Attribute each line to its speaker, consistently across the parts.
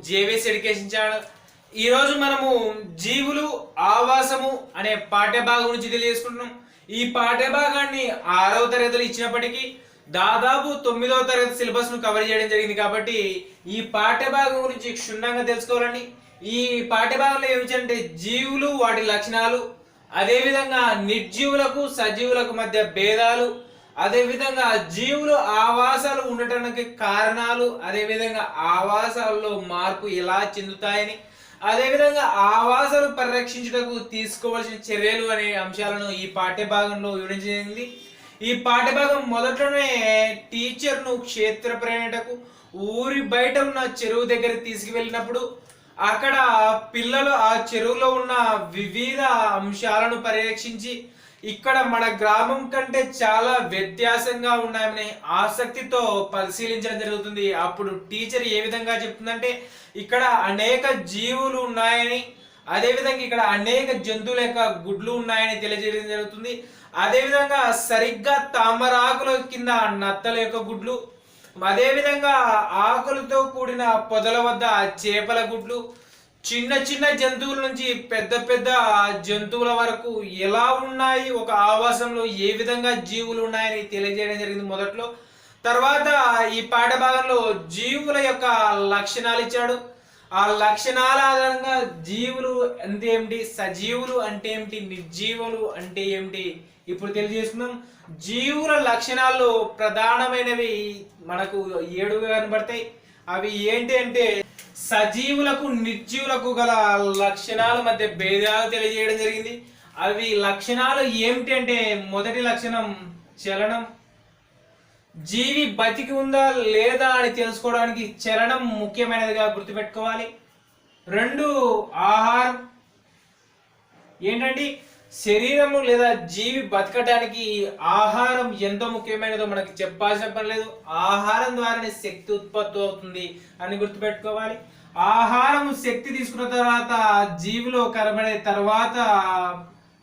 Speaker 1: JVS education channel. ఈరోజు మనము జీవులు ఆవాసము అనే పాఠ్యభాగం గురించి తెలియజేసుకుంటున్నాం. ఈ పాఠ్యభాగాన్ని 6వ తరగతిలో ఇచ్చినప్పటికీ దాదాపు 9వ తరగతి సిలబస్ ను కవర్ చేయడం జరిగింది. కాబట్టి ఈ పాఠ్యభాగం గురించి క్షుణ్ణంగా తెలుసుకోవాలండి. ఈ పాఠ్యభాగంలో ఏమిటంటే జీవులు, వాటి లక్షణాలు, అదేవిధంగా నిర్జీవులకు సజీవులకు మధ్య భేదాలు, అదేవిధంగా జీవులు ఆవాసాలు ఉండటానికి కారణాలు, అదేవిధంగా ఆవాసాల్లో మార్పు ఎలా చెందుతాయని, అదేవిధంగా ఆవాసాలు పరిరక్షించుటకు తీసుకోవాల్సిన చర్యలు అనే అంశాలను ఈ పాఠ్యభాగంలో వివరించింది. ఈ పాఠ్యభాగం మొదట్లోనే టీచర్ను క్షేత్ర పర్యటనకు ఊరి బయట ఉన్న చెరువు దగ్గరికి తీసుకువెళ్ళినప్పుడు అక్కడ పిల్లలు ఆ చెరువులో ఉన్న వివిధ అంశాలను పర్యవేక్షించి ఇక్కడ మన గ్రామం కంటే చాలా వ్యత్యాసంగా ఉన్నాయని ఆసక్తితో పరిశీలించడం జరుగుతుంది. అప్పుడు టీచర్ ఏ విధంగా చెప్తుందంటే ఇక్కడ అనేక జీవులు ఉన్నాయని, అదేవిధంగా ఇక్కడ అనేక జంతువుల యొక్క గుడ్లు ఉన్నాయని తెలియజేయడం జరుగుతుంది. అదేవిధంగా సరిగ్గా తామరాకుల కింద నత్తల యొక్క గుడ్లు, అదేవిధంగా ఆకులతో కూడిన పొదల వద్ద చేపల గుడ్లు, చిన్న చిన్న జంతువుల నుంచి పెద్ద పెద్ద జంతువుల వరకు ఎలా ఉన్నాయి, ఒక ఆవాసంలో ఏ విధంగా జీవులు ఉన్నాయని తెలియజేయడం జరిగింది మొదట్లో. తర్వాత ఈ పాఠభాగంలో జీవుల యొక్క లక్షణాలు ఇచ్చాడు. ఆ లక్షణాల ఆధారంగా జీవులు అంటే ఏమిటి, సజీవులు అంటే ఏమిటి, నిర్జీవులు అంటే ఏమిటి ఇప్పుడు తెలియజేస్తున్నాం. జీవుల లక్షణాల్లో ప్రధానమైనవి మనకు 7 కనబడతాయి. అవి ఏంటి అంటే సజీవులకు నిర్జీవులకు గల లక్షణాల మధ్య భేదాలు తెలియజేయడం జరిగింది. అవి లక్షణాలు ఏమిటి అంటే మొదటి లక్షణం చలనం. జీవి బతికి ఉందా లేదా అని తెలుసుకోవడానికి చలనం ముఖ్యమైనదిగా గుర్తుపెట్టుకోవాలి. 2 ఆహారం. ఏంటంటే శరీరము లేదా జీవి బతకడానికి ఆహారం ఎంతో ముఖ్యమైనదో మనకి చెప్పాల్సిన పని లేదు. ఆహారం ద్వారానే శక్తి ఉత్పత్తి అవుతుంది అని గుర్తుపెట్టుకోవాలి. ఆహారం శక్తి తీసుకున్న తర్వాత జీవిలో కనబడే తర్వాత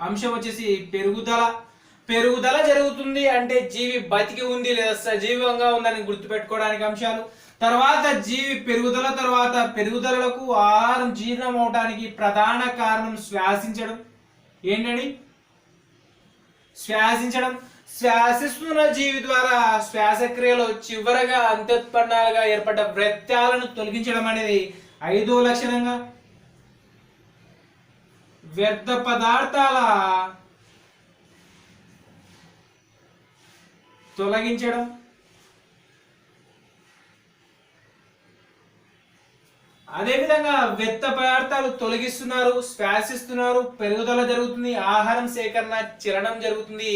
Speaker 1: అంశం వచ్చేసి పెరుగుదల జరుగుతుంది. అంటే జీవి బతికి ఉంది లేదా సజీవంగా ఉందని గుర్తుపెట్టుకోవడానికి అంశాలు. తర్వాత జీవి పెరుగుదల, తర్వాత పెరుగుదలకు ఆహారం జీర్ణం అవడానికి ప్రధాన కారణం శ్వాసించడం. ఏంటండి శ్వాసించడం. శ్వాసిస్తున్న జీవి ద్వారా శ్వాసక్రియలో చివరగా అంత్యోత్పన్నాలుగా ఏర్పడ్డ వ్యర్థాలను తొలగించడం అనేది 5వ లక్షణంగా. వ్యర్థ పదార్థాల తొలగించడం. అదేవిధంగా వ్యర్థ పదార్థాలు తొలగిస్తున్నారు, శ్వాసిస్తున్నారు, పెరుగుదల జరుగుతుంది, ఆహారం సేకరణ, చలనం జరుగుతుంది.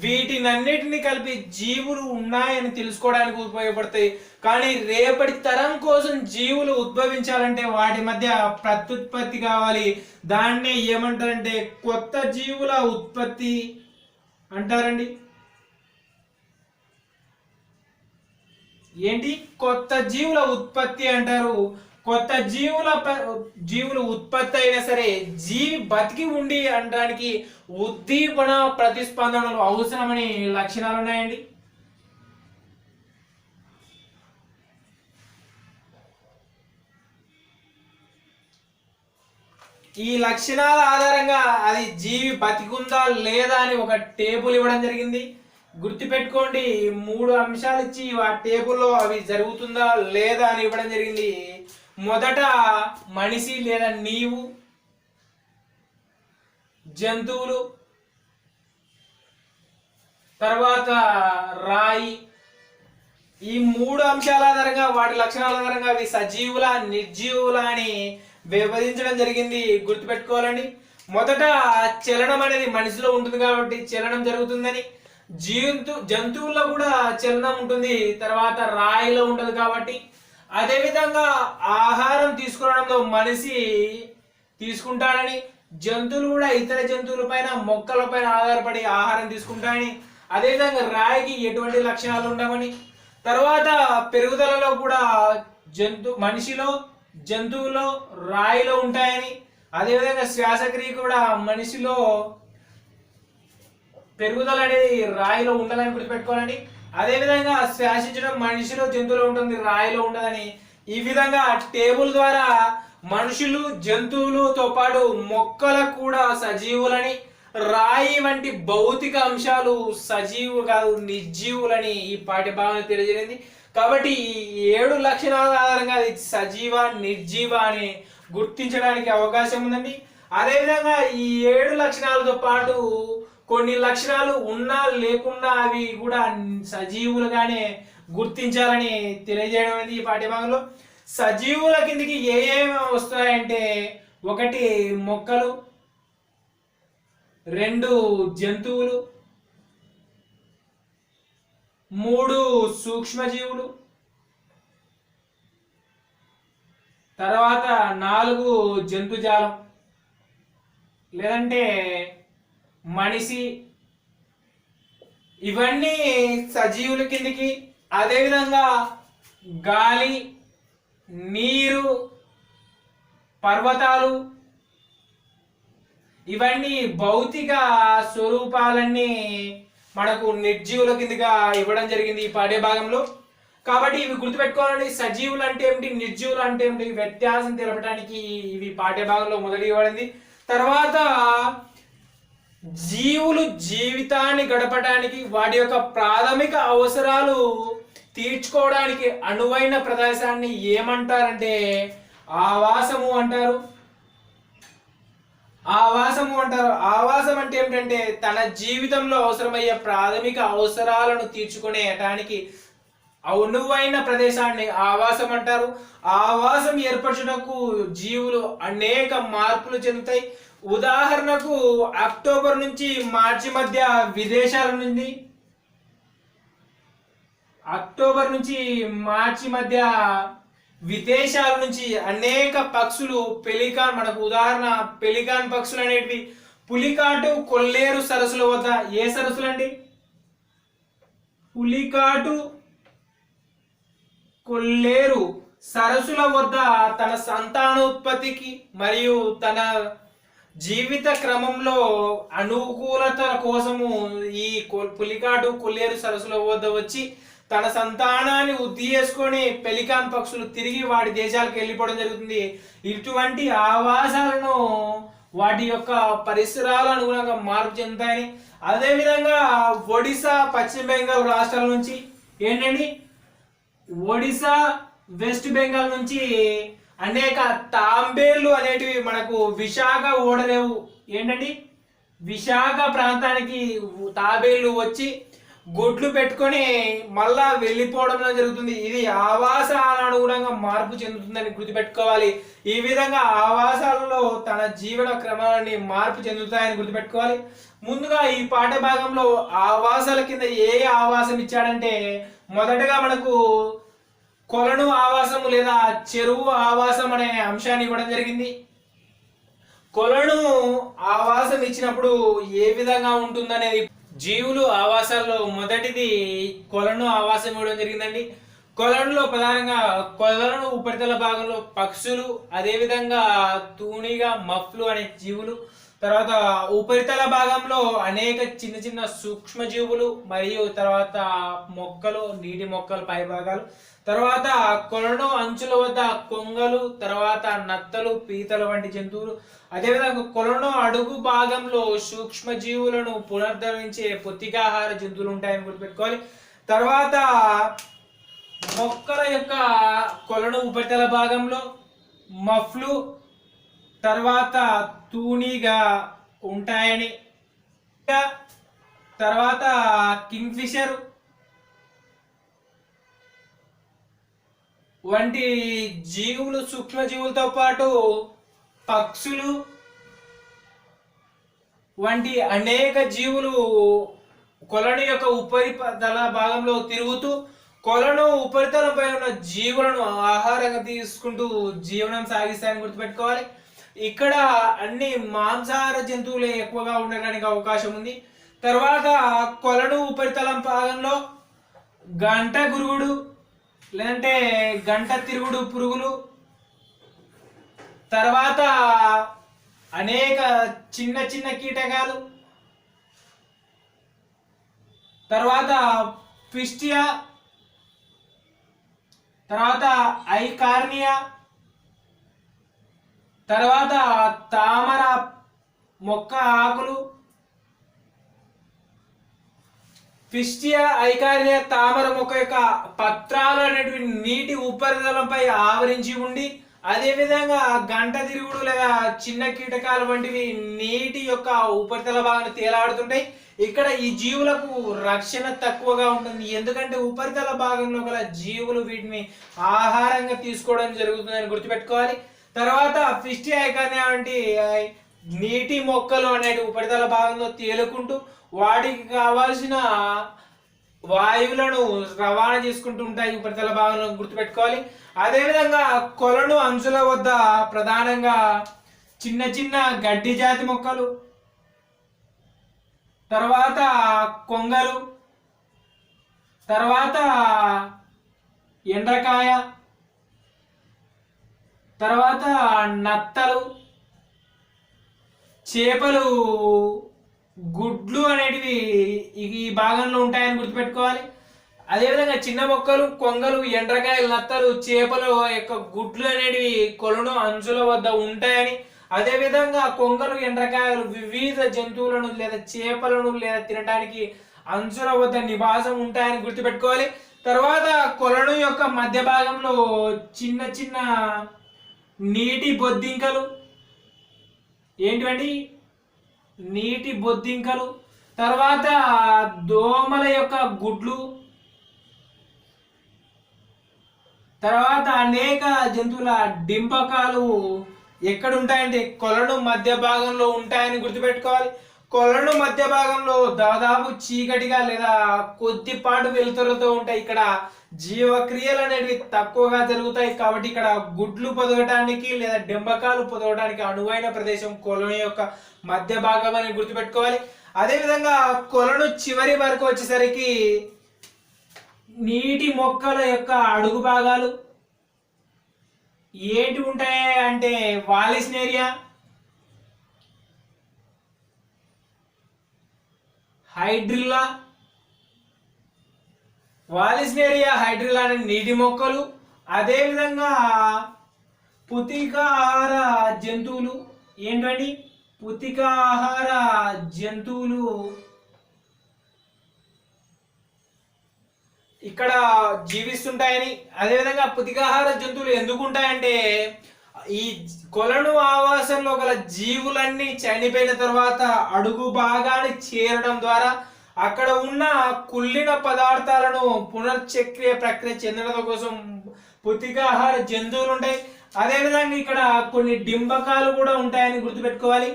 Speaker 1: వీటినన్నిటిని కలిపి జీవులు ఉన్నాయని తెలుసుకోవడానికి ఉపయోగపడతాయి. కానీ రేపటి తరం కోసం జీవులు ఉద్భవించాలంటే వాటి మధ్య ప్రత్యుత్పత్తి కావాలి. దాన్నే ఏమంటారంటే కొత్త జీవుల ఉత్పత్తి అంటారండి. ఏంటి కొత్త జీవుల ఉత్పత్తి అంటారు. కొత్త జీవులు ఉత్పత్తి అయినా సరే జీవి బతికి ఉండి అనడానికి ఉద్దీపన, ప్రతిస్పందనలు అవసరమని లక్షణాలు ఉన్నాయండి. ఈ లక్షణాల ఆధారంగా అది జీవి బతికుందా లేదా అని ఒక టేబుల్ ఇవ్వడం జరిగింది. గుర్తుపెట్టుకోండి, 3 అంశాలు ఇచ్చి ఆ టేబుల్లో అవి జరుగుతుందా లేదా అని ఇవ్వడం జరిగింది. మొదట మనిషి లేదా నీవు, జంతువులు, తర్వాత రాయి. ఈ 3 అంశాల ఆధారంగా వాటి లక్షణాల ఆధారంగా అవి సజీవుల నిర్జీవుల అని విభజించడం జరిగింది. గుర్తుపెట్టుకోవాలండి. మొదట చలనం అనేది మనిషిలో ఉంటుంది కాబట్టి చలనం జరుగుతుందని, జంతువుల్లో కూడా చలనం ఉంటుంది, తర్వాత రాయిలో ఉంటుంది కాబట్టి. అదేవిధంగా ఆహారం తీసుకోవడంలో మనిషి తీసుకుంటాడని, జంతువులు కూడా ఇతర జంతువుల పైన, మొక్కల పైన ఆధారపడి ఆహారం తీసుకుంటాయని, అదేవిధంగా రాయికి ఎటువంటి లక్షణాలు ఉండవని, తర్వాత పెరుగుదలలో కూడా మనిషిలో, జంతువులో, రాయిలో ఉంటాయని, అదేవిధంగా శ్వాసక్రియ కూడా మనిషిలో, పెరుగుదల అనేది రాయిలో ఉండాలని గుర్తుపెట్టుకోవాలండి. అదేవిధంగా శ్వాసించడం మనిషిలో, జంతువులో ఉంటుంది, రాయిలో ఉండదని ఈ విధంగా టేబుల్ ద్వారా మనుషులు జంతువులతో పాటు మొక్కలకు కూడా సజీవులని, రాయి వంటి భౌతిక అంశాలు సజీవు కాదు నిర్జీవులని ఈ పాఠ్యభాగంలో తెలియజేయండి. కాబట్టి ఈ 7 లక్షణాల ఆధారంగా ఇది సజీవ నిర్జీవ అని గుర్తించడానికి అవకాశం ఉందండి. అదేవిధంగా ఈ 7 లక్షణాలతో పాటు కొన్ని లక్షణాలు ఉన్నా లేకున్నా అవి కూడా సజీవులుగానే గుర్తించాలని తెలియజేయడం అనేది ఈ పాఠ్యభాగంలో. సజీవుల కిందికి ఏమేమి వస్తాయంటే 1 మొక్కలు, 2 జంతువులు, 3 సూక్ష్మజీవులు, తర్వాత 4 జంతుజాలం లేదంటే మనిషి, ఇవన్నీ సజీవుల కిందికి. అదేవిధంగా గాలి, నీరు, పర్వతాలు, ఇవన్నీ భౌతిక స్వరూపాలన్నీ మనకు నిర్జీవుల కిందగా ఇవ్వడం జరిగింది ఈ పాఠ్యభాగంలో. కాబట్టి ఇవి గుర్తుపెట్టుకోవాలండి. సజీవులు అంటే ఏమిటి, నిర్జీవులు అంటే ఏమిటి, వ్యత్యాసం తెలపడానికి ఇవి పాఠ్యభాగంలో మొదటి ఇవ్వబడింది. తర్వాత జీవులు జీవితాన్ని గడపడానికి వాటి యొక్క ప్రాథమిక అవసరాలు తీర్చుకోవడానికి అనువైన ప్రదేశాన్ని ఏమంటారంటే ఆవాసము అంటారు. ఆవాసం అంటే ఏమిటంటే తన జీవితంలో అవసరమయ్యే ప్రాథమిక అవసరాలను తీర్చుకునేటానికి అనువైన ప్రదేశాన్ని ఆవాసం అంటారు. ఆవాసం ఏర్పరచుటకు జీవులు అనేక మార్పులు చెందుతాయి. ఉదాహరణకు అక్టోబర్ నుంచి మార్చి మధ్య విదేశాల నుంచి అనేక పక్షులు పెలికాన్, మనకు ఉదాహరణ పెలికాన్ పక్షులు అనేటివి పులికాటు కొల్లేరు సరస్సుల వద్ద, ఏ సరస్సులు అండి, పులికాటు కొల్లేరు సరస్సుల వద్ద తన సంతానోత్పత్తికి మరియు తన జీవిత క్రమంలో అనుకూలత కోసము ఈ పులికాటు కొల్లేరు సరస్సుల వద్ద వచ్చి తన సంతానాన్ని వృద్ధి చేసుకొని పెలికాన్ పక్షులు తిరిగి వాటి దేశాలకు వెళ్ళిపోవడం జరుగుతుంది. ఇటువంటి ఆవాసాలను వాటి యొక్క పరిసరాల అనుగుణంగా మార్పు చెందుతాయని. అదేవిధంగా ఒడిశా, పశ్చిమ బెంగాల్ రాష్ట్రాల నుంచి ఏంటండి, ఒడిశా, వెస్ట్ బెంగాల్ నుంచి అనేక తాంబేళ్లు అనేటివి మనకు విశాఖ ఓడరేవు, ఏంటండి విశాఖ ప్రాంతానికి తాబేళ్లు వచ్చి గొడ్లు పెట్టుకొని మళ్ళా వెళ్ళిపోవడం జరుగుతుంది. ఇది ఆవాసాల అనుగుణంగా మార్పు చెందుతుందని గుర్తుపెట్టుకోవాలి. ఈ విధంగా ఆవాసాలలో తన జీవన క్రమాన్ని మార్పు చెందుతాయని గుర్తుపెట్టుకోవాలి. ముందుగా ఈ పాఠ భాగంలో ఆవాసాల కింద ఏ ఆవాసం ఇచ్చాడంటే మొదటగా మనకు కొలను ఆవాసము లేదా చెరువు ఆవాసం అనే అంశాన్ని ఇవ్వడం జరిగింది. కొలను ఆవాసం ఇచ్చినప్పుడు ఏ విధంగా ఉంటుందనేది, జీవులు ఆవాసాల్లో మొదటిది కొలను ఆవాసం ఇవ్వడం జరిగిందండి. కొలనులో ప్రధానంగా కొలను ఉపరితల భాగంలో పక్షులు, అదేవిధంగా తూనిగా మఫ్లు అనే జీవులు, తర్వాత ఉపరితల భాగంలో అనేక చిన్న చిన్న సూక్ష్మజీవులు మరియు తర్వాత మొక్కలు, నీటి మొక్కలు పై భాగాలు, తర్వాత కొలను అంచుల వద్ద కొంగలు, తర్వాత నత్తలు, పీతలు వంటి జంతువులు, అదేవిధంగా కొలను అడుగు భాగంలో సూక్ష్మజీవులను పునరుద్ధరించే పొత్తికాహార జంతువులు ఉంటాయని గుర్తుపెట్టుకోవాలి. తర్వాత మొక్కల యొక్క కొలను ఉపరితల భాగంలో మఫ్లు, తర్వాత తూనీగా ఉంటాయని, తర్వాత కింగ్ఫిషర్ వంటి జీవులు, సూక్ష్మజీవులతో పాటు పక్షులు వంటి అనేక జీవులు కొలను యొక్క ఉపరితల భాగంలో తిరుగుతూ కొలను ఉపరితలంపై ఉన్న జీవులను ఆహారంగా తీసుకుంటూ జీవనం సాగిస్తాయని గుర్తుపెట్టుకోవాలి. ఇక్కడ అన్ని మాంసాహార జంతువులే ఎక్కువగా ఉండడానికి అవకాశం ఉంది. తర్వాత కొలను ఉపరితలం భాగంలో గంట గురుగుడు లేదంటే గంట తిరుగుడు పురుగులు, తర్వాత అనేక చిన్న చిన్న కీటకాలు, తర్వాత పిస్టియా, తర్వాత ఐకార్నియా, తర్వాత తామర మొక్క ఆకులు, పిస్టియా ఐకార్నియా తామర మొక్క యొక్క పత్రాలు అనేటువంటి నీటి ఉపరితలంపై ఆవరించి ఉండి, అదేవిధంగా గంట తిరుగుడు లేదా చిన్న కీటకాలు వంటివి నీటి యొక్క ఉపరితల భాగాన్ని తేలాడుతుంటాయి. ఇక్కడ ఈ జీవులకు రక్షణ తక్కువగా ఉంటుంది, ఎందుకంటే ఉపరితల భాగంలో గల జీవులు వీటిని ఆహారంగా తీసుకోవడం జరుగుతుందని గుర్తుపెట్టుకోవాలి. తర్వాత ఫిస్టి ఐకార్నియా వంటి నీటి మొక్కలు అనేటి ఉపరితల భాగంలో తేలుకుంటూ వాటికి కావాల్సిన వాయువులను రవాణా చేసుకుంటూ ఉంటాయి ఉపరితల భాగంలో గుర్తుపెట్టుకోవాలి. అదేవిధంగా కొలను అంచుల వద్ద ప్రధానంగా చిన్న చిన్న గడ్డి జాతి మొక్కలు, తర్వాత కొంగలు, తర్వాత ఎండ్రకాయ, తర్వాత నత్తలు, చేపలు గుడ్లు అనేటివి ఈ భాగంలో ఉంటాయని గుర్తుపెట్టుకోవాలి. అదేవిధంగా చిన్న మొక్కలు, కొంగలు, ఎండ్రకాయలు, నత్తలు, చేపలు యొక్క గుడ్లు అనేటివి కొలను అంచుల వద్ద ఉంటాయని, అదేవిధంగా కొంగలు, ఎండ్రకాయలు వివిధ జంతువులను లేదా చేపలను లేదా తినడానికి అంచుల వద్ద నివాసం ఉంటాయని గుర్తుపెట్టుకోవాలి. తర్వాత కొలను యొక్క మధ్య భాగంలో చిన్న చిన్న నీటి బొద్దింకలు, ఏంటివండి నీటి బొద్దింకలు, తర్వాత దోమల యొక్క గుడ్లు, తర్వాత అనేక జంతువుల డింపకాలు ఎక్కడ ఉంటాయంటే కొలను మధ్య భాగంలో ఉంటాయని గుర్తుపెట్టుకోవాలి. కొలను మధ్య భాగంలో దాదాపు చీకటిగా లేదా కొద్దిపాటు వెలుతురుతో ఉంటాయి. ఇక్కడ జీవక్రియలు అనేవి తక్కువగా జరుగుతాయి, కాబట్టి ఇక్కడ గుడ్లు పొదగటానికి లేదా డెంబకాలు పొదగటానికి అనువైన ప్రదేశం కొలను యొక్క మధ్య భాగం అని గుర్తుపెట్టుకోవాలి. అదేవిధంగా కొలను చివరి వరకు వచ్చేసరికి నీటి మొక్కల యొక్క అడుగు భాగాలు ఏంటి ఉంటాయి అంటే వాలిస్నేరియా, హైడ్రిల్లా, వాలిస్నేరియా, హైడ్రిల్లా అనే నీటి మొక్కలు, అదేవిధంగా పుతికాహార జంతువులు, ఏంటండి పుతికాహార జంతువులు ఇక్కడ జీవిస్తుంటాయని. అదేవిధంగా పుతికాహార జంతువులు ఎందుకు ఉంటాయంటే ఈ కొలను ఆవాసంలో గల జీవులన్నీ చనిపోయిన తర్వాత అడుగు భాగాన్ని చేరడం ద్వారా అక్కడ ఉన్న కుళ్ళిన పదార్థాలను పునర్చక్రియ ప్రక్రియ చెందడం కోసం పుతికాహార జంతువులు ఉంటాయి. అదేవిధంగా ఇక్కడ కొన్ని డింబకాలు కూడా ఉంటాయని గుర్తుపెట్టుకోవాలి.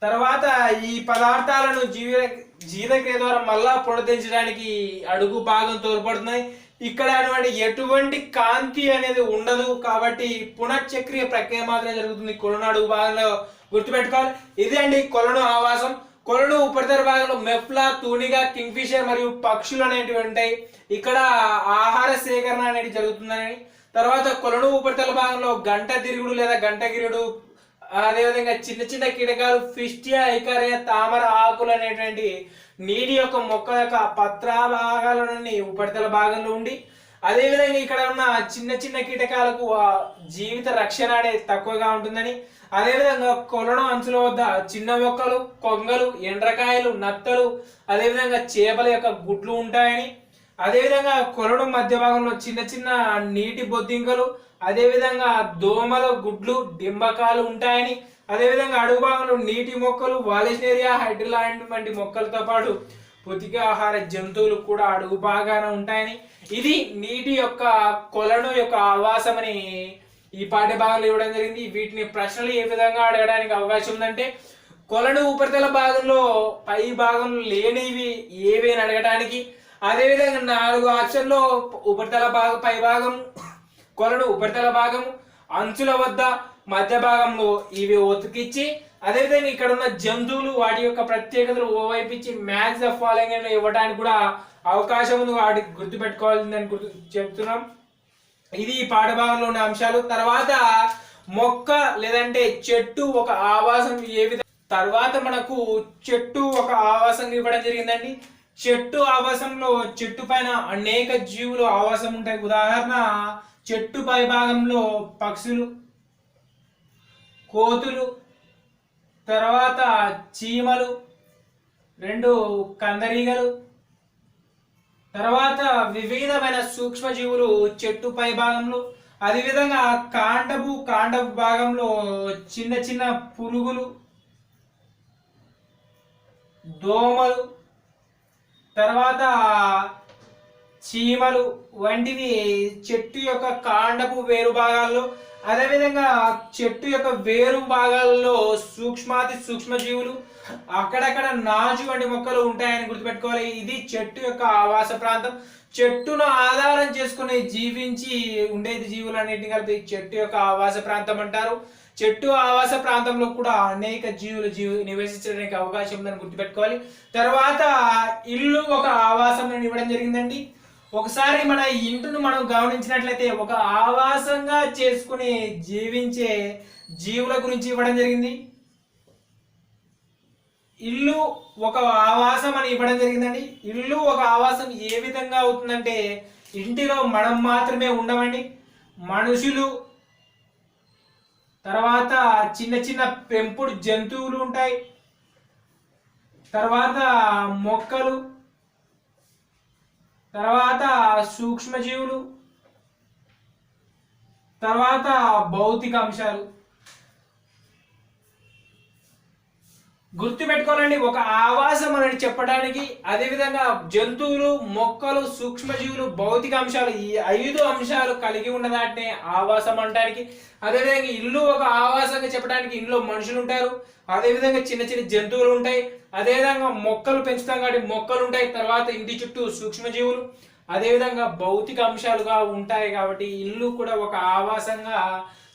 Speaker 1: తర్వాత ఈ పదార్థాలను జీర్ణక్రియ ద్వారా మళ్ళా పునరుద్ధరించడానికి అడుగు భాగం తోడ్పడుతున్నాయి. ఇక్కడ ఎటువంటి కాంతి అనేది ఉండదు, కాబట్టి పునర్చక్రియ ప్రక్రియ మాత్రమే జరుగుతుంది కొలను అడుగు భాగంలో గుర్తుపెట్టుకోవాలి. ఇది అండి కొలను ఆవాసం. కొలను ఉపరితల భాగంలో మెఫ్లా, తూనిగా, కింగ్ఫిషర్ మరియు పక్షులు అనేటివి ఉంటాయి. ఇక్కడ ఆహార సేకరణ అనేది జరుగుతుందని. తర్వాత కొలను ఉపరితల భాగంలో గంట తిరుగుడు లేదా గంటగిరుడు, అదేవిధంగా చిన్న చిన్న కీటకాలు ఫిస్టియా ఐకార్నియా తామర ఆకులు అనేటువంటి నీటి యొక్క మొక్క యొక్క పత్ర భాగాలన్నీ ఉపరితల భాగంలో ఉండి, అదేవిధంగా ఇక్కడ ఉన్న చిన్న చిన్న కీటకాలకు జీవిత రక్షణ అనేది తక్కువగా ఉంటుందని, అదేవిధంగా కొలను అంచుల వద్ద చిన్న మొక్కలు, కొంగలు, ఎండ్రకాయలు, నత్తలు, అదేవిధంగా చేపల యొక్క గుడ్లు ఉంటాయని, అదేవిధంగా కొలను మధ్య భాగంలో చిన్న చిన్న నీటి బొద్దింకలు, అదేవిధంగా దోమల గుడ్లు, డింబకాలు ఉంటాయని, అదేవిధంగా అడుగు భాగంలో నీటి మొక్కలు, వాలిస్నేరియా, హైడ్రిల్లా వంటి మొక్కలతో పాటు పుతికాహార జంతువులు కూడా అడుగు భాగాన ఉంటాయని. ఇది నీటి యొక్క కొలను యొక్క ఆవాసం అని ఈ పాఠ్య భాగంలో ఇవ్వడం జరిగింది. వీటిని ప్రశ్నలు ఏ విధంగా అడగడానికి అవకాశం ఉందంటే కొలను ఉపరితల భాగంలో పై భాగంలో లేనివి ఏవి అని అడగడానికి, అదేవిధంగా 4 ఆప్షన్లో ఉపరితల పై భాగం, కొలను ఉపరితల భాగం, అంచుల వద్ద, మధ్య భాగంలో ఇవి ఒతికిచ్చి, అదేవిధంగా ఇక్కడ ఉన్న జంతువులు వాటి యొక్క ప్రత్యేకతలు ఓవైపు ఇచ్చి మ్యాచ్ ద ఫాలోయింగ్ అని ఇవ్వడానికి కూడా అవకాశం ఉంది. వాటికి గుర్తుపెట్టుకోవాల్సిందని చెప్తున్నాం. ఇది ఈ పాఠభాగంలో ఉన్న అంశాలు. తర్వాత మొక్క లేదంటే చెట్టు ఒక ఆవాసం ఏ విధంగా, తర్వాత మనకు చెట్టు ఒక ఆవాసం ఇవ్వడం జరిగిందండి. చెట్టు ఆవాసంలో చెట్టు పైన అనేక జీవులు ఆవాసం ఉంటాయి. ఉదాహరణ చెట్టు పై భాగంలో పక్షులు, కోతులు, తర్వాత చీమలు, రెండు కందరీగలు, తర్వాత వివిధమైన సూక్ష్మజీవులు చెట్టు పై భాగంలో, అదేవిధంగా కాండపు భాగంలో చిన్న చిన్న పురుగులు, దోమలు, తర్వాత చీమలు వంటివి చెట్టు యొక్క కాండపు వేరు భాగాల్లో, అదేవిధంగా చెట్టు యొక్క వేరు భాగాల్లో సూక్ష్మజీవులు, అక్కడక్కడ నాచు వంటి మొక్కలు ఉంటాయని గుర్తుపెట్టుకోవాలి. ఇది చెట్టు యొక్క ఆవాస ప్రాంతం. చెట్టును ఆధారం చేసుకుని జీవించి ఉండేది జీవులన్నింటినీ కలిపి చెట్టు యొక్క ఆవాస ప్రాంతం అంటారు. చెట్టు ఆవాస ప్రాంతంలో కూడా అనేక జీవులు నివసించడానికి అవకాశం ఉందని గుర్తుపెట్టుకోవాలి. తర్వాత ఇల్లు ఒక ఆవాసం ఇవ్వడం జరిగిందండి. ఒకసారి మన ఇంటిని మనం గమనించినట్లయితే ఒక ఆవాసంగా చేసుకుని జీవించే జీవుల గురించి ఇవ్వడం జరిగింది. ఇల్లు ఒక ఆవాసం అని ఇవ్వడం జరిగిందండి. ఇల్లు ఒక ఆవాసం ఏ విధంగా అవుతుందంటే, ఇంటిలో మనం మాత్రమే ఉండమండి, మనుషులు, తర్వాత చిన్న చిన్న పెంపుడు జంతువులు ఉంటాయి, తర్వాత మొక్కలు, తర్వాత సూక్ష్మజీవులు, తర్వాత భౌతిక అంశాలు. గుర్తుపెట్టుకోవాలండి, ఒక ఆవాసం అని చెప్పడానికి అదేవిధంగా జంతువులు, మొక్కలు, సూక్ష్మజీవులు, భౌతిక అంశాలు, ఈ 5 అంశాలు కలిగి ఉన్నదాటినే ఆవాసం అనడానికి. అదేవిధంగా ఇల్లు ఒక ఆవాసంగా చెప్పడానికి ఇంట్లో మనుషులు ఉంటారు, అదేవిధంగా చిన్న చిన్న జంతువులు ఉంటాయి, అదేవిధంగా మొక్కలు పెంచుతాం కాబట్టి మొక్కలు ఉంటాయి, తర్వాత ఇంటి చుట్టూ సూక్ష్మజీవులు, అదేవిధంగా భౌతిక అంశాలుగా ఉంటాయి. కాబట్టి ఇల్లు కూడా ఒక ఆవాసంగా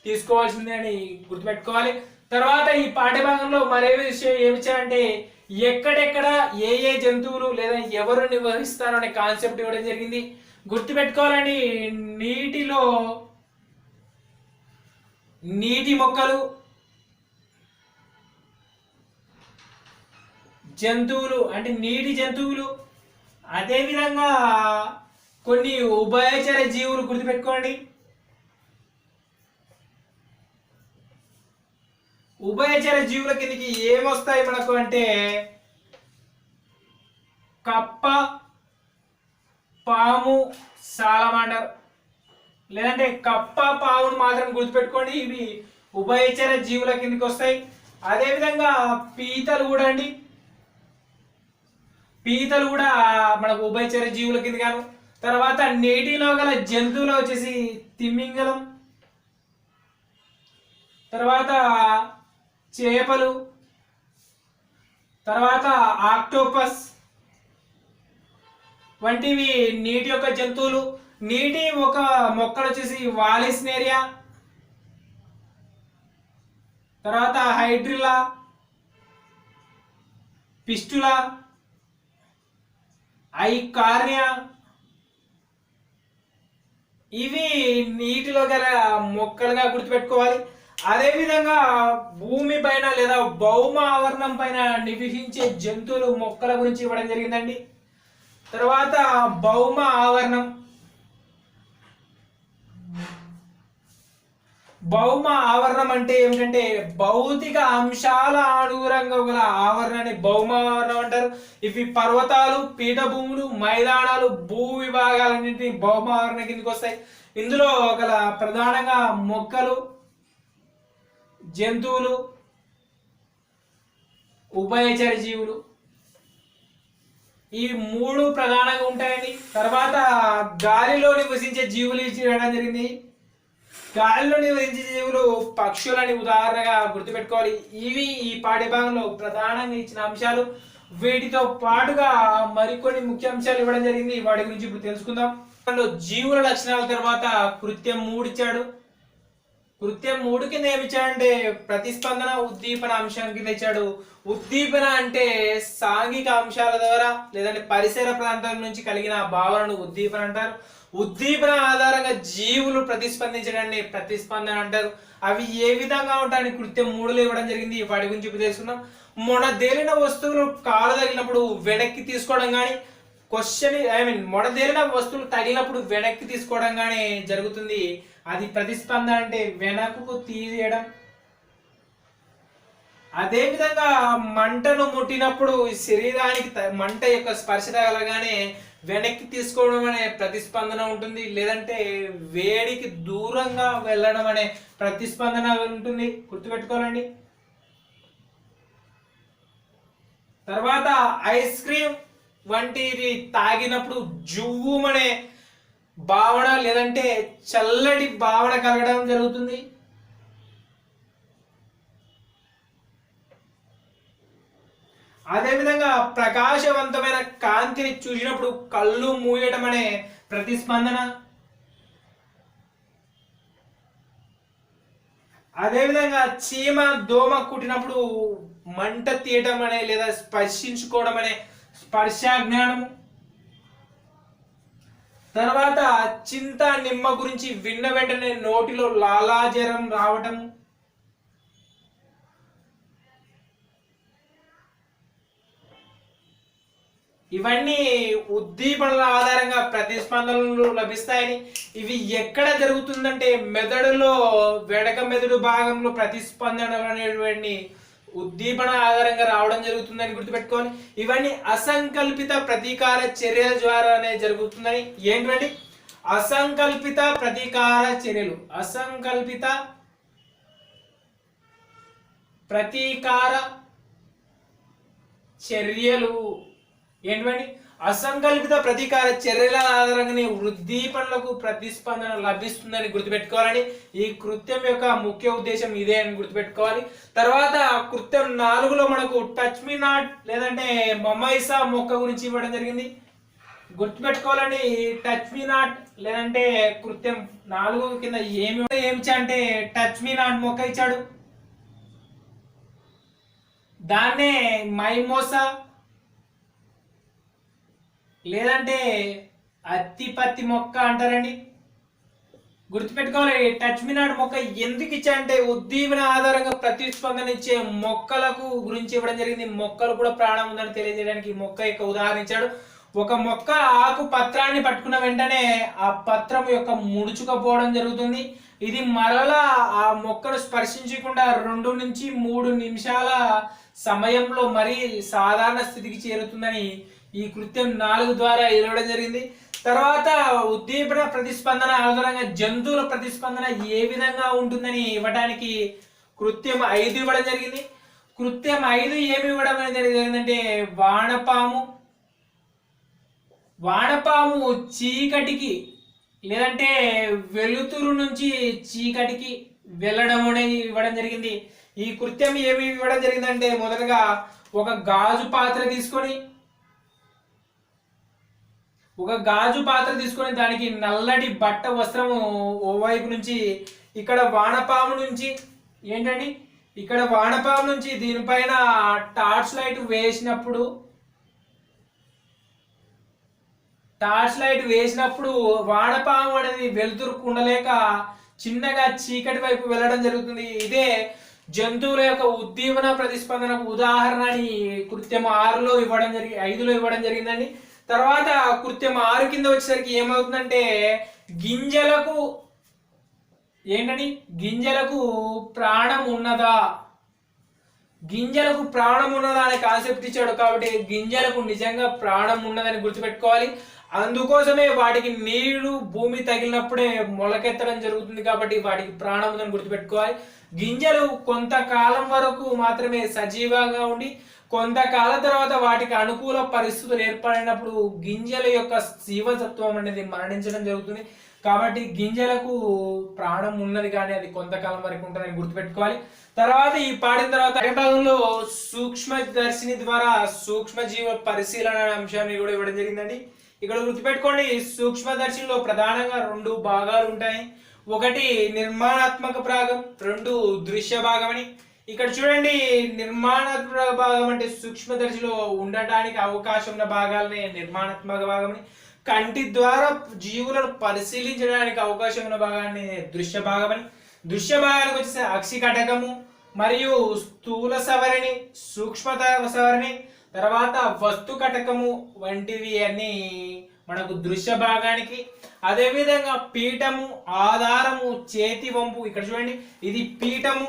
Speaker 1: తీసుకోవాల్సిందే అని గుర్తుపెట్టుకోవాలి. తర్వాత ఈ పాఠ్యభాగంలో మరే విషయం ఏమిచ్చారంటే, ఎక్కడెక్కడ ఏ ఏ జంతువులు లేదా ఎవరు నిర్వహిస్తారు అనే కాన్సెప్ట్ ఇవ్వడం జరిగింది. గుర్తుపెట్టుకోవాలండి, నీటిలో నీటి మొక్కలు, జంతువులు అంటే నీటి జంతువులు, అదేవిధంగా కొన్ని ఉభయచర జీవులు గుర్తుపెట్టుకోండి. ఉభయచర జీవుల కిందకి ఏమొస్తాయి మనకు అంటే, కప్ప, పాము, సాలమాండర్. లేదంటే కప్ప, పామును మాత్రం గుర్తుపెట్టుకోండి, ఇవి ఉభయచర జీవుల కిందకి వస్తాయి. అదేవిధంగా పీతలు కూడా అండి, పీతలు కూడా మనకు ఉభయచర జీవుల కింద గాను. తర్వాత నీటిలో గల జంతువులు వచ్చేసి తిమింగలం, తర్వాత చేపలు, తర్వాత ఆక్టోపస్ వంటివి నీటి యొక్క జంతువులు. నీటి ఒక మొక్కలు వచ్చేసి వాలిస్నేరియా, తర్వాత హైడ్రిల్లా, పిస్టులా, ఐకార్నియా. ఇవి నీటిలో గల మొక్కలుగా గుర్తుపెట్టుకోవాలి. అదేవిధంగా భూమి పైన లేదా భౌమ ఆవరణం పైన నివసించే జంతువులు, మొక్కల గురించి ఇవ్వడం జరిగిందండి. తర్వాత భౌమ ఆవరణం, భౌమ ఆవరణం అంటే ఏమిటంటే భౌతిక అంశాల అనుగుణంగా గల ఆవరణాన్ని భౌమ ఆవరణం అంటారు. ఇవి పర్వతాలు, పీఠభూములు, మైదానాలు, భూ విభాగాలన్నింటినీ భౌమ ఆవరణ కిందకి వస్తాయి. ఇందులో గల ప్రధానంగా మొక్కలు, జంతువులు, ఉభయచర జీవులు, ఈ 3 ప్రధానంగా ఉంటాయండి. తర్వాత గాలిలో నివసించే జీవులు ఇవ్వడం జరిగింది. గాలిలో నివసించే జీవులు పక్షులని ఉదాహరణగా గుర్తుపెట్టుకోవాలి. ఇవి ఈ పాఠ్యభాగంలో ప్రధానంగా ఇచ్చిన అంశాలు. వీటితో పాటుగా మరికొన్ని ముఖ్య అంశాలు ఇవ్వడం జరిగింది, వాటి గురించి ఇప్పుడు తెలుసుకుందాం. జీవుల లక్షణాల తర్వాత కృత్యం 3 ఇచ్చాడు. కృత్యం 3 కింద ఏమి ఇచ్చాడంటే ప్రతిస్పందన, ఉద్దీపన అంశం కింద ఇచ్చాడు. ఉద్దీపన అంటే సాంఘిక అంశాల ద్వారా లేదంటే పరిసర ప్రాంతం నుంచి కలిగిన భావనను ఉద్దీపన అంటారు. ఉద్దీపన ఆధారంగా జీవులు ప్రతిస్పందించడాన్ని ప్రతిస్పందన అంటారు. అవి ఏ విధంగా ఉంటాయని కృత్యం 3లో ఇవ్వడం జరిగింది, వాటి గురించి ఇప్పుడు తెలుసుకుందాం. మొన్న తేలిన వస్తువులు కాలు తగిలినప్పుడు వెనక్కి తీసుకోవడం కానీ క్వశ్చన్ మొడదేలిన వస్తువులు తగిలినప్పుడు వెనక్కి తీసుకోవడంగానే జరుగుతుంది. అది ప్రతిస్పందన అంటే వెనకకు తీయడం. అదే విధంగా మంటను ముట్టినప్పుడు శరీరానికి మంట యొక్క స్పర్శ తగలగానే వెనక్కి తీసుకోవడం అనే ప్రతిస్పందన ఉంటుంది, లేదంటే వేడికి దూరంగా వెళ్ళడం అనే ప్రతిస్పందన ఉంటుంది. గుర్తుపెట్టుకోవాలండి. తర్వాత ఐస్ క్రీమ్ వంటివి తాగినప్పుడు జువ్వుమనే భావన లేదంటే చల్లటి భావన కలగడం జరుగుతుంది. అదేవిధంగా ప్రకాశవంతమైన కాంతిని చూసినప్పుడు కళ్ళు మూయడం అనే ప్రతిస్పందన. అదేవిధంగా చీమ దోమ కుట్టినప్పుడు మంట తీయటం అనే లేదా స్పర్శించుకోవడం అనే స్పర్శాజ్ఞానము. తర్వాత చింత నిమ్మ గురించి విన్న వెంటనే నోటిలో లాలాజలం రావటము. ఇవన్నీ ఉద్దీపనల ఆధారంగా ప్రతిస్పందనలు లభిస్తాయని. ఇవి ఎక్కడ జరుగుతుందంటే మెదడులో వెడక మెదడు భాగంలో ప్రతిస్పందనలు అనేటువంటి ఉద్దీపన ఆధారంగా రావడం జరుగుతుందని గుర్తుపెట్టుకోవాలి. ఇవన్నీ అసంకల్పిత ప్రతీకార చర్యల ద్వారానే జరుగుతుందని. ఏంటంటే అసంకల్పిత ప్రతీకార చర్యలు. అసంకల్పిత ప్రతీకార చర్యలు ఏంటండి? అసంకల్పిత ప్రతీకార చర్యల ఆధారంగానే ఉద్దీపనలకు ప్రతిస్పందన లభిస్తుందని గుర్తుపెట్టుకోవాలని. ఈ కృత్యం యొక్క ముఖ్య ఉద్దేశం ఇదే అని గుర్తుపెట్టుకోవాలి. తర్వాత కృత్యం 4లో మనకు టచ్ మీ నాట్ లేదంటే మమైసా మొక్క గురించి ఇవ్వడం జరిగింది. గుర్తుపెట్టుకోవాలండి. టచ్ మీ నాట్ లేదంటే కృత్యం 4 కింద ఏమి అంటే టచ్ మీ నాట్ మొక్క ఇచ్చాడు. దాన్నే మైమోసా లేదంటే అత్తిపత్తి మొక్క అంటారండి. గుర్తుపెట్టుకోవాలి. టచ్ మీ నాట్ మొక్క ఎందుకు ఇచ్చారంటే ఉద్దీపన ఆధారంగా ప్రతిస్పందన ఇచ్చే మొక్కలకు గురించి ఇవ్వడం జరిగింది. మొక్కలు కూడా ప్రాణం ఉందని తెలియజేయడానికి మొక్క యొక్క ఉదాహరణ ఇచ్చాడు. ఒక మొక్క ఆకు పత్రాన్ని పట్టుకున్న వెంటనే ఆ పత్రం యొక్క ముడుచుకపోవడం జరుగుతుంది. ఇది మరలా ఆ మొక్కను స్పర్శించకుండా 2 నుంచి 3 నిమిషాల సమయంలో మరీ సాధారణ స్థితికి చేరుతుందని ఈ కృత్యం 4 ద్వారా ఇవ్వడం జరిగింది. తర్వాత ఉద్దీపన ప్రతిస్పందన ఆధారంగా జంతువుల ప్రతిస్పందన ఏ విధంగా ఉంటుందని ఇవ్వడానికి కృత్యం 5 ఇవ్వడం జరిగింది. కృత్యం 5 ఏమి ఇవ్వడం అనేది జరిగిందంటే వానపాము చీకటికి లేదంటే వెలుతురు నుంచి చీకటికి వెళ్ళడం అనేది ఇవ్వడం జరిగింది. ఈ కృత్యం ఏమి ఇవ్వడం జరిగిందంటే మొదటగా ఒక గాజు పాత్ర తీసుకొని దానికి నల్లటి బట్ట వస్త్రము ఓవైపు నుంచి ఇక్కడ వానపాము నుంచి దీనిపైన టార్చ్ లైట్ వేసినప్పుడు వానపాము అనేది వెలుతురు కుండలేక చిన్నగా చీకటి వైపు వెళ్ళడం జరుగుతుంది. ఇదే జంతువుల యొక్క ఉద్దీపన ప్రతిస్పందనకు ఉదాహరణ అని కృత్యం 5లో ఇవ్వడం జరిగిందండి. తర్వాత కృత్యం 6 కింద వచ్చేసరికి ఏమవుతుందంటే గింజలకు ప్రాణం ఉన్నదా అనే కాన్సెప్ట్ ఇచ్చాడు. కాబట్టి గింజలకు నిజంగా ప్రాణం ఉన్నదని గుర్తుపెట్టుకోవాలి. అందుకోసమే వాటికి నీళ్లు భూమి తగిలినప్పుడే మొలకెత్తడం జరుగుతుంది. కాబట్టి వాటికి ప్రాణం ఉందని గుర్తుపెట్టుకోవాలి. గింజలు కొంతకాలం వరకు మాత్రమే సజీవంగా ఉండి కొంతకాలం తర్వాత వాటికి అనుకూల పరిస్థితులు ఏర్పడినప్పుడు గింజల యొక్క జీవతత్వం అనేది మరణించడం జరుగుతుంది. కాబట్టి గింజలకు ప్రాణం ఉన్నది కానీ అది కొంతకాలం వరకు ఉంటుందని గుర్తుపెట్టుకోవాలి. తర్వాత ఈ పాడిన తర్వాత భాగంలో సూక్ష్మదర్శిని ద్వారా సూక్ష్మజీవ పరిశీలన అంశాన్ని కూడా ఇవ్వడం జరిగిందండి. ఇక్కడ గుర్తుపెట్టుకోండి, సూక్ష్మదర్శినిలో ప్రధానంగా 2 భాగాలు ఉంటాయి. ఒకటి నిర్మాణాత్మక భాగం, 2 దృశ్య భాగం అని. ఇక్కడ చూడండి, నిర్మాణాత్మక భాగం అంటే సూక్ష్మదర్శిలో ఉండటానికి అవకాశం ఉన్న భాగాలనే నిర్మాణాత్మక భాగం అని. కంటి ద్వారా జీవులను పరిశీలించడానికి అవకాశం ఉన్న భాగాన్ని దృశ్య భాగం అని. దృశ్య భాగానికి వచ్చేసి అక్షికటకము మరియు స్థూల సవరణి, సూక్ష్మ సవరణి, తర్వాత వస్తు కటకము వంటివి అన్ని మనకు దృశ్య భాగానికి. అదేవిధంగా పీఠము, ఆధారము, చేతి వంపు. ఇక్కడ చూడండి, ఇది పీఠము,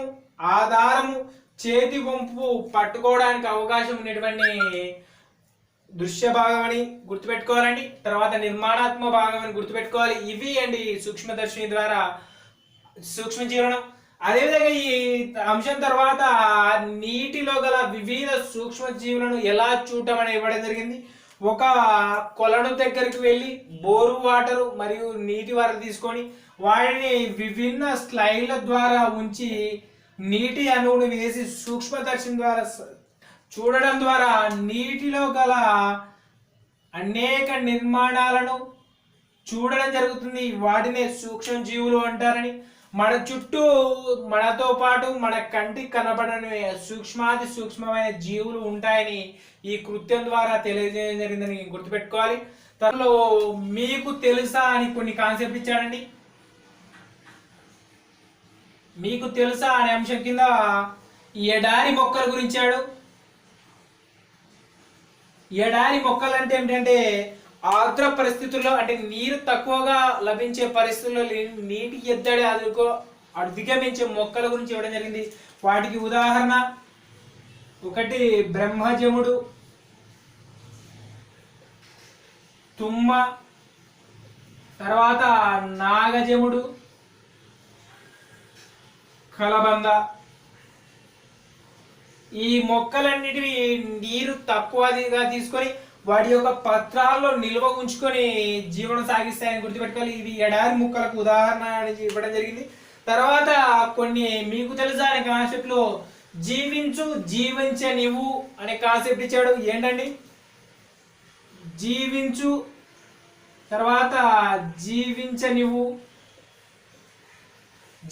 Speaker 1: ఆధారము, చేతి వంపు పట్టుకోవడానికి అవకాశం ఉన్నటువంటి దృశ్య భాగం అని గుర్తుపెట్టుకోవాలండి. తర్వాత నిర్మాణాత్మక భాగం అని గుర్తుపెట్టుకోవాలి. ఇవి అండి సూక్ష్మదర్శిని ద్వారా సూక్ష్మజీవనం. అదేవిధంగా ఈ అంశం తర్వాత నీటిలో గల వివిధ సూక్ష్మజీవులను ఎలా చూడటం అని ఇవ్వడం జరిగింది. ఒక కొలను దగ్గరికి వెళ్ళి బోరు వాటర్ మరియు నీటి వాటర్ తీసుకొని వాటిని విభిన్న స్లైడ్ల ద్వారా ఉంచి నీటి అణువును వేసి సూక్ష్మదర్శిని ద్వారా చూడడం ద్వారా నీటిలో గల అనేక నిర్మాణాలను చూడడం జరుగుతుంది. వాటినే సూక్ష్మ జీవులు అంటారని. మన చుట్టూ మనతో పాటు మన కంటికి కనబడని సూక్ష్మాతి సూక్ష్మమైన జీవులు ఉంటాయని ఈ కృత్యం ద్వారా తెలియజేయడం జరిగిందని గుర్తుపెట్టుకోవాలి. తనలో మీకు తెలుసా అని కొన్ని కాన్సెప్ట్ ఇచ్చాడండి. మీకు తెలుసా అనే అంశం కింద ఎడారి మొక్కల గురించాడు. ఎడారి మొక్కలు అంటే ఏంటంటే ఆర్ద్ర పరిస్థితుల్లో, అంటే నీరు తక్కువగా లభించే పరిస్థితుల్లో నీటి ఎద్దడి అధిగమించే మొక్కల గురించి ఇవ్వడం జరిగింది. వాటికి ఉదాహరణ ఒకటి బ్రహ్మజముడు, తుమ్మ, తర్వాత నాగజముడు, కలబంద. ఈ మొక్కలన్నిటివి నీరు తక్కువగా తీసుకొని వాటి యొక్క పత్రాల్లో నిల్వ ఉంచుకొని జీవనం సాగిస్తాయని గుర్తుపెట్టుకోవాలి. ఇవి ఎడారి మొక్కలకు ఉదాహరణ ఇవ్వడం జరిగింది. తర్వాత కొన్ని మీకు తెలుసా అనే కాన్సెప్ట్ లో జీవించు, జీవించనివ్వు అనే కాన్సెప్ట్ ఇచ్చాడు. ఏంటండి? జీవించు, తర్వాత జీవించనివ్వు.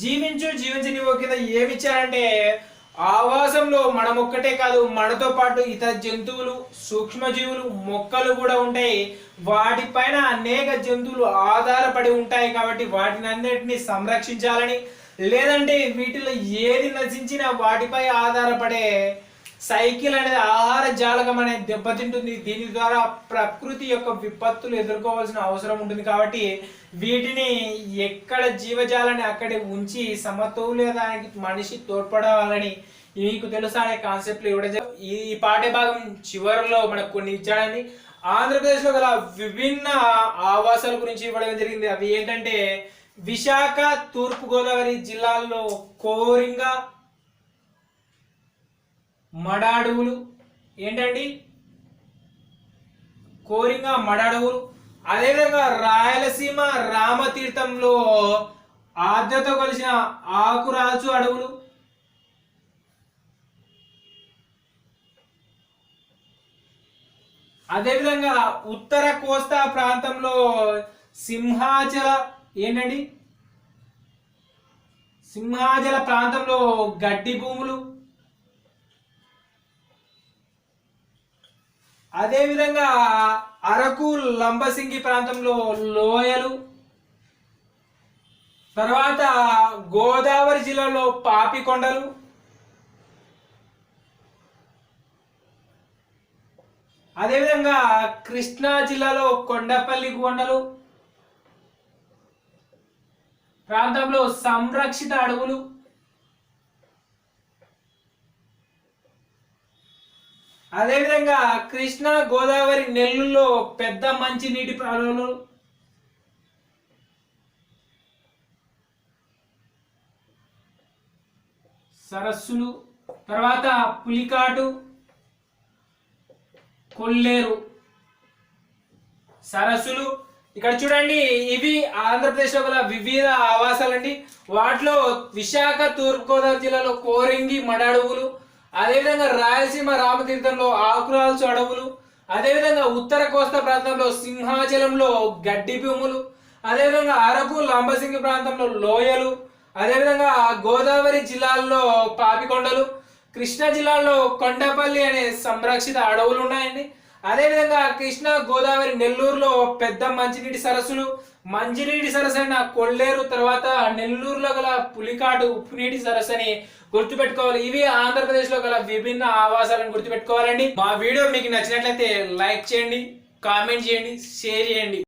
Speaker 1: జీవించు, జీవించనివ్వు కింద ఏమి ఇచ్చారంటే ఆవాసంలో మనం ఒక్కటే కాదు, మనతో పాటు ఇతర జంతువులు, సూక్ష్మజీవులు, మొక్కలు కూడా ఉంటాయి. వాటిపైన అనేక జంతువులు ఆధారపడి ఉంటాయి. కాబట్టి వాటిని అన్నిటిని సంరక్షించాలని, లేదంటే వీటిలో ఏది నశించినా వాటిపై ఆధారపడే సైకిల్ అనేది ఆహార జాలకం అనేది దెబ్బతింటుంది. దీని ద్వారా ప్రకృతి యొక్క విపత్తులు ఎదుర్కోవాల్సిన అవసరం ఉంటుంది. కాబట్టి వీటిని ఎక్కడ జీవజాలని అక్కడే ఉంచి సమతౌల్యతానికి మనిషి తోడ్పడాలని మీకు తెలుసా అనే కాన్సెప్ట్లు ఇవ్వడం. ఈ పాఠ్య భాగం చివరిలో మనకు కొన్ని ఇచ్చాడని. ఆంధ్రప్రదేశ్లో గల విభిన్న ఆవాసాల గురించి ఇవ్వడం జరిగింది. అవి ఏంటంటే విశాఖ, తూర్పుగోదావరి జిల్లాల్లో కోరింగ, మడాడువులు. ఏంటండి? కోరింగ, మడాడువులు. అదేవిధంగా రాయలసీమ రామతీర్థంలో ఆర్ద్రత కొలిసిన ఆకురాల్చు అడవులు. అదేవిధంగా ఉత్తర కోస్తా ప్రాంతంలో సింహాచల ఏంటండి సింహాచల ప్రాంతంలో గడ్డి భూములు. అదేవిధంగా అరకు లంబసింగి ప్రాంతంలో లోయలు. తర్వాత గోదావరి జిల్లాలో పాపికొండలు. అదేవిధంగా కృష్ణా జిల్లాలో కొండపల్లి కొండలు ప్రాంతంలో సంరక్షిత అడవులు. అదేవిధంగా కృష్ణా, గోదావరి, నెల్లూరులో పెద్ద మంచినీటి ప్రాంతాలు. సరస్సులు. తర్వాత పులికాటు, కొల్లేరు సరస్సులు. ఇక్కడ చూడండి, ఇవి ఆంధ్రప్రదేశ్లో గల వివిధ ఆవాసాలండి. వాటిలో విశాఖ, తూర్పుగోదావరి జిల్లాలో కోరింగి, మడడువులు. అదేవిధంగా రాయలసీమ రామతీర్థంలో ఆకురాల్చు అడవులు. అదేవిధంగా ఉత్తర కోస్తా ప్రాంతంలో సింహాచలంలో గడ్డి భూములు. అదేవిధంగా అరకు లంబసింగి ప్రాంతంలో లోయలు. అదేవిధంగా గోదావరి జిల్లాల్లో పాపికొండలు. కృష్ణా జిల్లాలో కొండపల్లి అనే సంరక్షిత అడవులు ఉన్నాయండి. అదేవిధంగా కృష్ణా, గోదావరి, నెల్లూరులో పెద్ద మంచినీటి సరస్సులు మంచినీటి సరస్సు అయిన కొల్లేరు, తర్వాత నెల్లూరులో గల పులికాటు ఉప్పునీటి సరస్సు అని గుర్తుపెట్టుకోవాలి. ఇవి ఆంధ్రప్రదేశ్ లో గల విభిన్న ఆవాసాలను గుర్తుపెట్టుకోవాలండి. మా వీడియో మీకు నచ్చినట్లయితే లైక్ చేయండి, కామెంట్ చేయండి, షేర్ చేయండి.